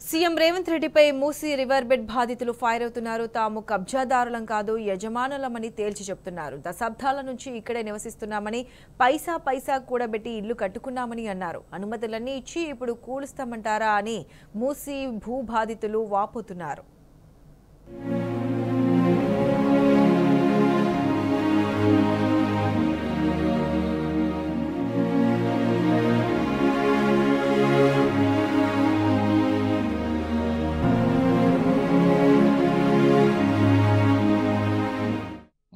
CM Revanth రెడ్డిపై Musi river bed బాధితులు fire అవుతున్నారు. తాము కబ్జాదారులం కాదు, యజమానులమని తేల్చి చెప్తున్నారు. దశాబ్దాల నుంచి ఇక్కడే నివసిస్తున్నామని, పైసా పైసా కూడబెట్టి ఇల్లు కట్టుకున్నామని అన్నారు. అనుమతులన్నీ ఇచ్చి ఇప్పుడు కూలుస్తామంటారా అని మూసీ భూ బాధితులు వాపోతున్నారు.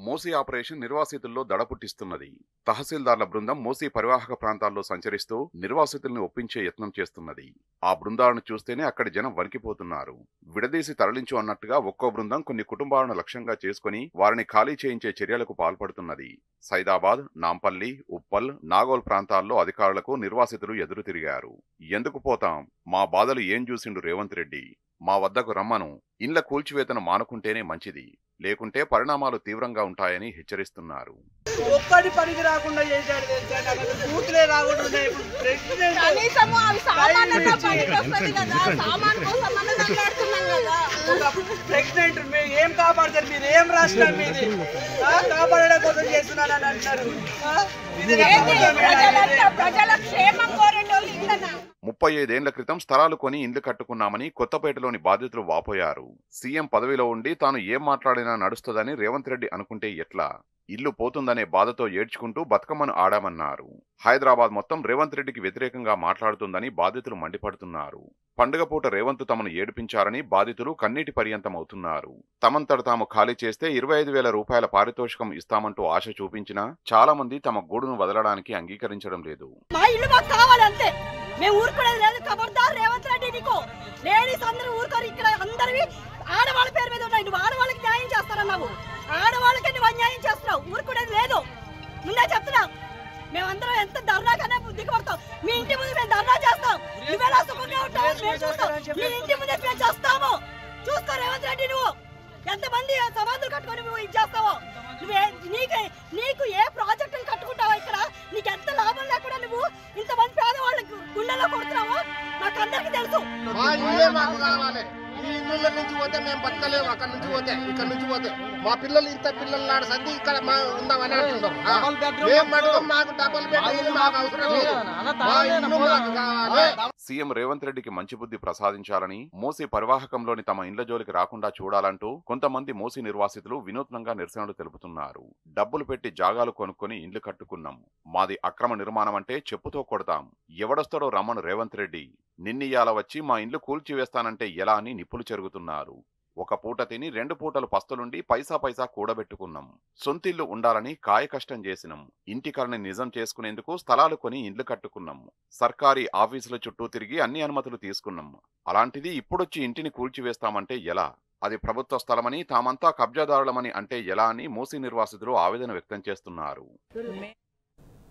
మూసీ ఆపరేషన్ నిర్వాసితుల్లో దడపుట్టిస్తున్నది. తహసీల్దార్ల బృందం మూసీ పరివాహక ప్రాంతాల్లో సంచరిస్తూ నిర్వాసితుల్ని ఒప్పించే యత్నం చేస్తున్నది. ఆ బృందాలను చూస్తేనే అక్కడి జనం వణికిపోతున్నారు. విడదీసి తరలించు అన్నట్టుగా ఒక్కో బృందం కొన్ని కుటుంబాలను లక్ష్యంగా చేసుకుని వారిని ఖాళీ చేయించే చర్యలకు పాల్పడుతున్నది. సైదాబాద్, నాంపల్లి, ఉప్పల్, నాగోల్ ప్రాంతాల్లో అధికారులకు నిర్వాసితులు ఎదురు తిరిగారు. ఎందుకు పోతాం, మా బాధలు ఏం చూసిండు రేవంత్ రెడ్డి, మా వద్దకు రమ్మను, ఇండ్ల కూల్చివేతను మానుకుంటేనే మంచిది, లేకుంటే పరిణామాలు తీవ్రంగా ఉంటాయని హెచ్చరిస్తున్నారు. ఒక్కడి పనికి రాకుండా చేశాడు. ప్రెగ్నెంట్ ఏం కాపాడతారు మీరు? ఏం రాష్ట్రం మీది? కాపాడడం కోసం చేస్తున్నారని అంటారు. 35 ఏళ్ల క్రితం స్థలాలు కొని ఇండ్లు కట్టుకున్నామని కొత్తపేటలోని బాధితులు వాపోయారు. సీఎం పదవిలో ఉండి తాను ఏం మాట్లాడినా నడుస్తుందని రేవంత్ రెడ్డి అనుకుంటే ఎట్లా? ఇల్లు పోతుందనే బాధతో ఏడ్చుకుంటూ బతుకమ్మను ఆడామన్నారు. హైదరాబాద్ మొత్తం రేవంత్ రెడ్డికి వ్యతిరేకంగా మాట్లాడుతుందని బాధితులు మండిపడుతున్నారు. పండుగ పూట రేవంత్ తమను ఏడిపించారని బాధితులు కన్నీటి పర్యంతమవుతున్నారు. తమంతట తాము ఖాళీ చేస్తే 25,000 రూపాయల పారితోషికం ఇస్తామంటూ ఆశ చూపించినా చాలా మంది తమ గూడును వదలడానికి అంగీకరించడం లేదు. ఆడవాళ్ళ పేరు మీద ఉన్నాయి, నువ్వు ఆడవాళ్ళకి న్యాయం చేస్తారన్నావు, ఆడవాళ్ళకి నువ్వు అన్యాయం చేస్తున్నావు, ఊరుకునేది లేదు. ముందే చెప్తున్నా, మేమందరం ఎంత ధర్నాకనే దిగబడతాం. మీ ఇంటి ముందు మేము ధర్నా చేస్తాం, నువ్వెలా సుఖంగా ఉంటావు మేము చూస్తాం. మీ ఇంటి ముందే మేము చేస్తాము, చూసుకో రేవంత్ రెడ్డి. నువ్వు ఎంతమంది సమాధులు కట్టుకొని నువ్వు ఇది చేస్తావో, నీకు ఏ ప్రాజెక్టులు కట్టుకుంటావో, ఇక్కడ నీకు ఎంత లాభం లేకుండా నువ్వు ఇంతమంది పేదవాళ్ళకి గుండెల్లో కొడుతున్నావో మాకు అందరికీ తెలుసు. ఈ ఇళ్ళ నుంచి పోతే మేము బతకలేము. అక్కడ నుంచి పోతే ఇక్కడ నుంచి పోతే మా పిల్లలు ఇంత పిల్లలు నాడు సంధి ఇక్కడ ఉందామని అంటున్నాం. మాకు డబుల్ బెడ్ మాకు అవసరం లేదు. సీఎం రేవంత్ రెడ్డికి మంచి బుద్ధి ప్రసాదించాలని, మూసీ పరివాహకంలోని తమ ఇండ్ల జోలికి రాకుండా చూడాలంటూ కొంతమంది మూసీ నిర్వాసితులు వినూత్నంగా నిరసనలు తెలుపుతున్నారు. డబ్బులు పెట్టి జాగాలు కొనుక్కొని ఇండ్లు కట్టుకున్నాం, మాది అక్రమ నిర్మాణం అంటే చెప్పుతో కొడతాం, ఎవడొస్తాడో రమ్మను రేవంత్ రెడ్డి, నిన్నియాల వచ్చి మా ఇండ్లు కూల్చివేస్తానంటే ఎలా అని నిప్పులు చెరుగుతున్నారు. ఒక పూట తిని 2 పూటలు పస్తులుండి పైసా పైసా కూడబెట్టుకున్నాం, సొంతిల్లు ఉండాలని కాయ కష్టం చేసినాం, ఇంటి కలని నిజం చేసుకునేందుకు స్థలాలు కొని ఇండ్లు కట్టుకున్నాం, సర్కారీ ఆఫీసుల చుట్టూ తిరిగి అన్ని అనుమతులు తీసుకున్నాం, అలాంటిది ఇప్పుడొచ్చి ఇంటిని కూల్చివేస్తామంటే ఎలా? అది ప్రభుత్వ స్థలమని తామంతా కబ్జాదారులమని అంటే ఎలా అని మూసీ నిర్వాసితులు ఆవేదన వ్యక్తం చేస్తున్నారు.